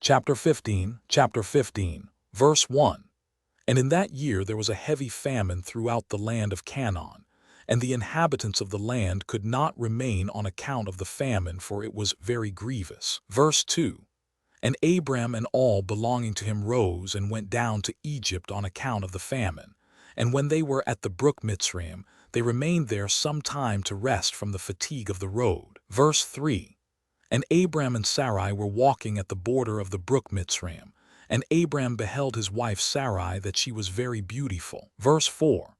Chapter 15, verse 1. And in that year there was a heavy famine throughout the land of Canaan, and the inhabitants of the land could not remain on account of the famine, for it was very grievous. Verse 2. And Abram and all belonging to him rose and went down to Egypt on account of the famine. And when they were at the brook Mitzrayim, they remained there some time to rest from the fatigue of the road. Verse 3. And Abram and Sarai were walking at the border of the brook Mitzrayim, and Abram beheld his wife Sarai that she was very beautiful. Verse 4.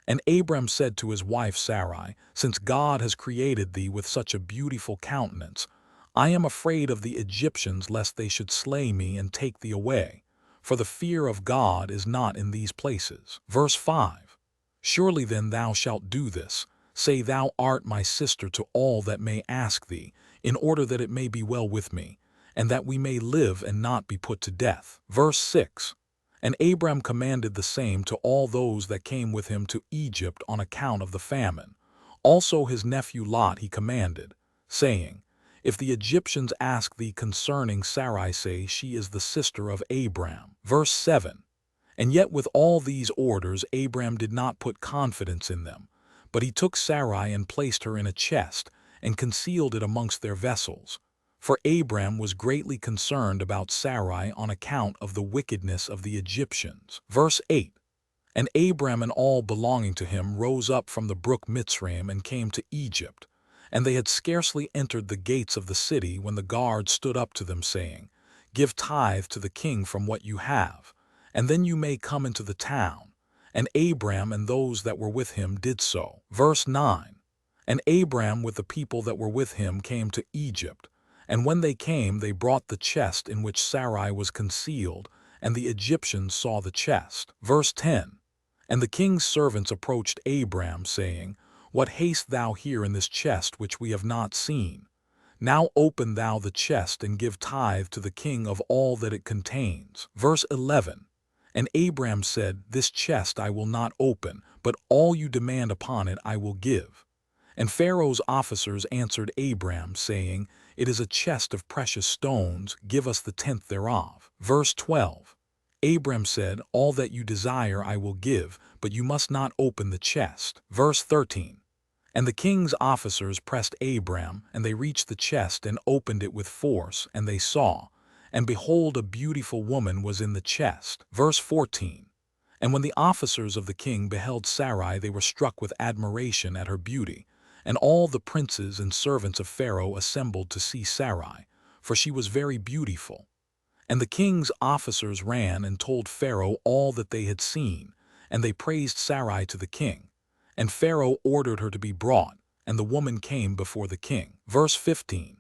And Abram said to his wife Sarai, Since God has created thee with such a beautiful countenance, I am afraid of the Egyptians lest they should slay me and take thee away, for the fear of God is not in these places. Verse 5. Surely then thou shalt do this, say thou art my sister to all that may ask thee, in order that it may be well with me, and that we may live and not be put to death. Verse 6. And Abram commanded the same to all those that came with him to Egypt on account of the famine. Also his nephew Lot he commanded, saying, If the Egyptians ask thee concerning Sarai, say, She is the sister of Abram. Verse 7. And yet with all these orders Abram did not put confidence in them, but he took Sarai and placed her in a chest, and concealed it amongst their vessels. For Abram was greatly concerned about Sarai on account of the wickedness of the Egyptians. Verse 8. And Abram and all belonging to him rose up from the brook Mitzrayim and came to Egypt. And they had scarcely entered the gates of the city when the guard stood up to them, saying, Give tithe to the king from what you have, and then you may come into the town. And Abram and those that were with him did so. Verse 9. And Abram with the people that were with him came to Egypt. And when they came, they brought the chest in which Sarai was concealed, and the Egyptians saw the chest. Verse 10. And the king's servants approached Abram, saying, What hast thou here in this chest which we have not seen? Now open thou the chest and give tithe to the king of all that it contains. Verse 11. And Abram said, This chest I will not open, but all you demand upon it I will give. And Pharaoh's officers answered Abram, saying, It is a chest of precious stones, give us the tenth thereof. Verse 12. Abram said, All that you desire I will give, but you must not open the chest. Verse 13. And the king's officers pressed Abram, and they reached the chest and opened it with force, and they saw, and behold, a beautiful woman was in the chest. Verse 14. And when the officers of the king beheld Sarai, they were struck with admiration at her beauty. And all the princes and servants of Pharaoh assembled to see Sarai, for she was very beautiful. And the king's officers ran and told Pharaoh all that they had seen, and they praised Sarai to the king. And Pharaoh ordered her to be brought, and the woman came before the king. Verse 15.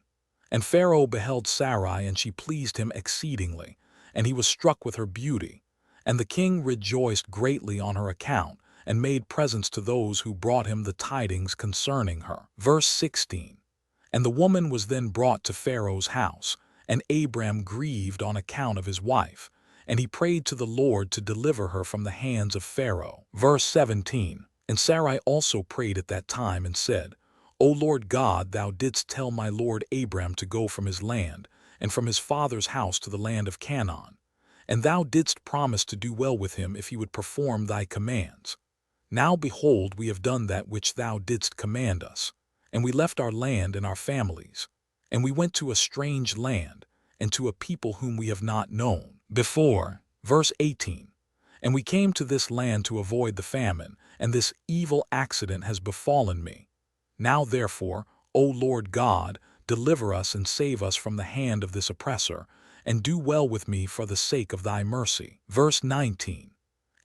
And Pharaoh beheld Sarai, and she pleased him exceedingly, and he was struck with her beauty. And the king rejoiced greatly on her account, and made presents to those who brought him the tidings concerning her. Verse 16. And the woman was then brought to Pharaoh's house, and Abram grieved on account of his wife, and he prayed to the Lord to deliver her from the hands of Pharaoh. Verse 17. And Sarai also prayed at that time and said, O Lord God, thou didst tell my lord Abram to go from his land, and from his father's house to the land of Canaan. And thou didst promise to do well with him if he would perform thy commands. Now behold, we have done that which thou didst command us, and we left our land and our families, and we went to a strange land, and to a people whom we have not known before. Verse 18. And we came to this land to avoid the famine, and this evil accident has befallen me. Now therefore, O Lord God, deliver us and save us from the hand of this oppressor, and do well with me for the sake of thy mercy. Verse 19.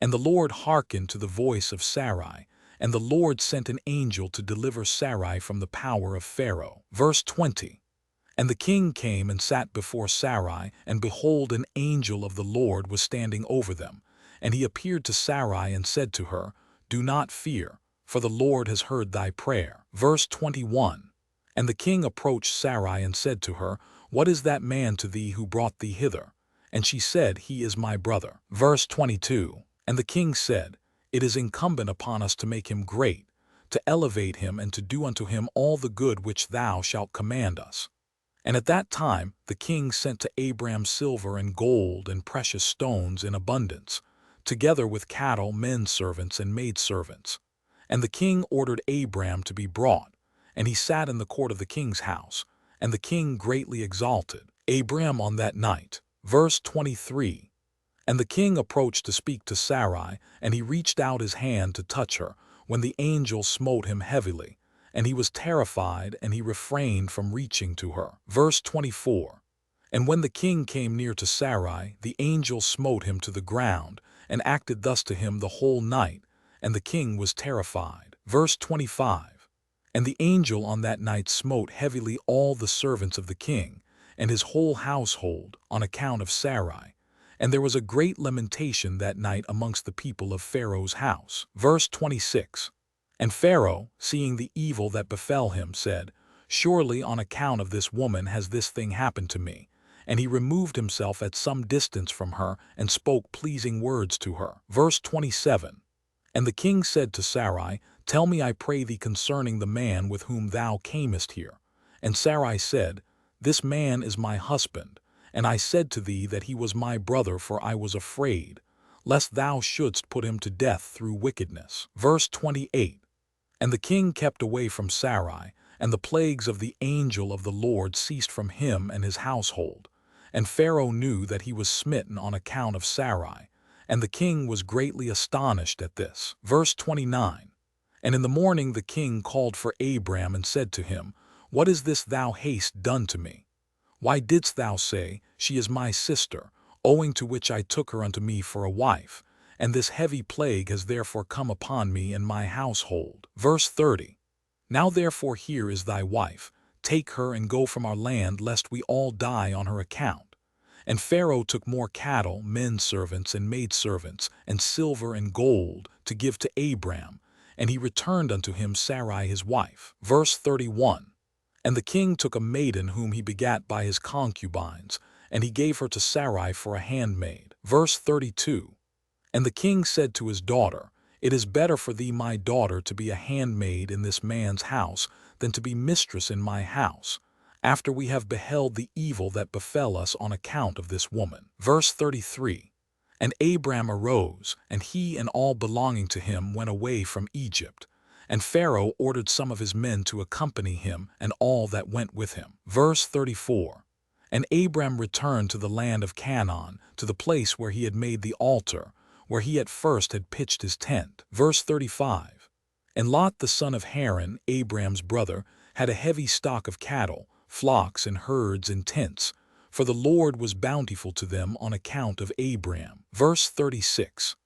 And the Lord hearkened to the voice of Sarai, and the Lord sent an angel to deliver Sarai from the power of Pharaoh. Verse 20. And the king came and sat before Sarai, and behold, an angel of the Lord was standing over them. And he appeared to Sarai and said to her, Do not fear, for the Lord has heard thy prayer. Verse 21. And the king approached Sarai and said to her, What is that man to thee who brought thee hither? And she said, He is my brother. Verse 22. And the king said, It is incumbent upon us to make him great, to elevate him and to do unto him all the good which thou shalt command us. And at that time the king sent to Abram silver and gold and precious stones in abundance, together with cattle, men servants, and maidservants. And the king ordered Abram to be brought, and he sat in the court of the king's house, and the king greatly exalted Abram on that night. Verse 23. And the king approached to speak to Sarai, and he reached out his hand to touch her, when the angel smote him heavily, and he was terrified, and he refrained from reaching to her. Verse 24. And when the king came near to Sarai, the angel smote him to the ground, and acted thus to him the whole night, and the king was terrified. Verse 25. And the angel on that night smote heavily all the servants of the king, and his whole household, on account of Sarai. And there was a great lamentation that night amongst the people of Pharaoh's house. Verse 26. And Pharaoh, seeing the evil that befell him, said, Surely on account of this woman has this thing happened to me. And he removed himself at some distance from her, and spoke pleasing words to her. Verse 27. And the king said to Sarai, Tell me, I pray thee, concerning the man with whom thou camest here. And Sarai said, This man is my husband. And I said to thee that he was my brother, for I was afraid, lest thou shouldst put him to death through wickedness. Verse 28. And the king kept away from Sarai, and the plagues of the angel of the Lord ceased from him and his household. And Pharaoh knew that he was smitten on account of Sarai, and the king was greatly astonished at this. Verse 29. And in the morning the king called for Abram and said to him, What is this thou hast done to me? Why didst thou say, She is my sister, owing to which I took her unto me for a wife? And this heavy plague has therefore come upon me and my household. Verse 30. Now therefore here is thy wife, take her and go from our land, lest we all die on her account. And Pharaoh took more cattle, men servants, and maidservants, and silver and gold, to give to Abram, and he returned unto him Sarai his wife. Verse 31. And the king took a maiden whom he begat by his concubines, and he gave her to Sarai for a handmaid. Verse 32. And the king said to his daughter, It is better for thee, my daughter, to be a handmaid in this man's house than to be mistress in my house, after we have beheld the evil that befell us on account of this woman. Verse 33. And Abram arose, and he and all belonging to him went away from Egypt. And Pharaoh ordered some of his men to accompany him, and all that went with him. Verse 34. And Abram returned to the land of Canaan, to the place where he had made the altar, where he at first had pitched his tent. Verse 35. And Lot the son of Haran, Abram's brother, had a heavy stock of cattle, flocks, and herds, and tents, for the Lord was bountiful to them on account of Abram. Verse 36.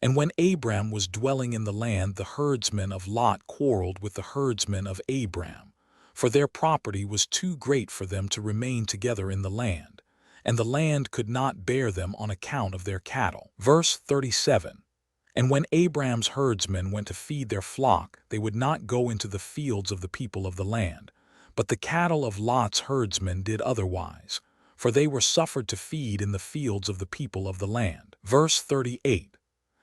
And when Abram was dwelling in the land, the herdsmen of Lot quarreled with the herdsmen of Abram, for their property was too great for them to remain together in the land, and the land could not bear them on account of their cattle. Verse 37. And when Abram's herdsmen went to feed their flock, they would not go into the fields of the people of the land, but the cattle of Lot's herdsmen did otherwise, for they were suffered to feed in the fields of the people of the land. Verse 38.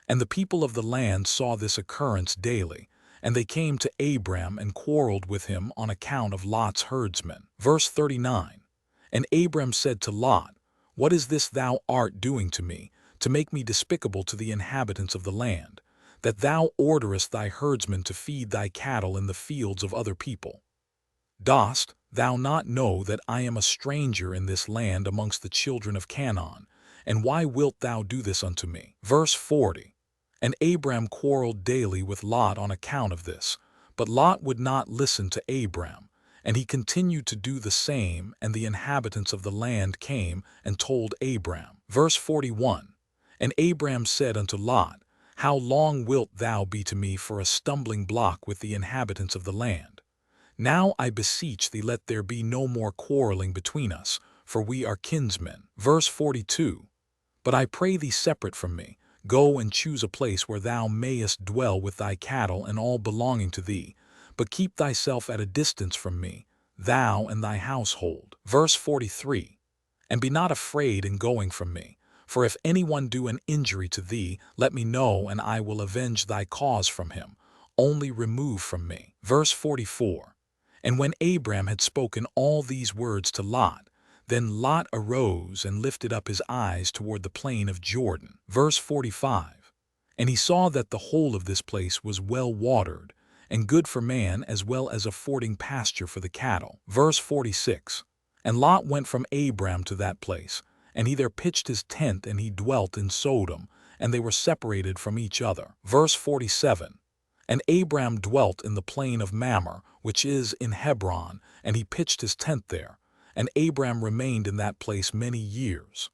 And the people of the land saw this occurrence daily, and they came to Abram and quarreled with him on account of Lot's herdsmen. Verse 39. And Abram said to Lot, What is this thou art doing to me, to make me despicable to the inhabitants of the land, that thou orderest thy herdsmen to feed thy cattle in the fields of other people? Dost thou not know that I am a stranger in this land amongst the children of Canaan, and why wilt thou do this unto me? Verse 40. And Abram quarreled daily with Lot on account of this, but Lot would not listen to Abram, and he continued to do the same, and the inhabitants of the land came and told Abram. Verse 41. And Abram said unto Lot, How long wilt thou be to me for a stumbling block with the inhabitants of the land? Now I beseech thee, let there be no more quarreling between us, for we are kinsmen. Verse 42. But I pray thee, separate from me, go and choose a place where thou mayest dwell with thy cattle and all belonging to thee, but keep thyself at a distance from me, thou and thy household. Verse 43. And be not afraid in going from me, for if anyone do an injury to thee, let me know, and I will avenge thy cause from him. Only remove from me. Verse 44. And when Abram had spoken all these words to Lot, then Lot arose and lifted up his eyes toward the plain of Jordan. Verse 45. And he saw that the whole of this place was well watered, and good for man as well as affording pasture for the cattle. Verse 46. And Lot went from Abram to that place, and he there pitched his tent, and he dwelt in Sodom, and they were separated from each other. Verse 47. And Abram dwelt in the plain of Mamre, which is in Hebron, and he pitched his tent there. And Abram remained in that place many years.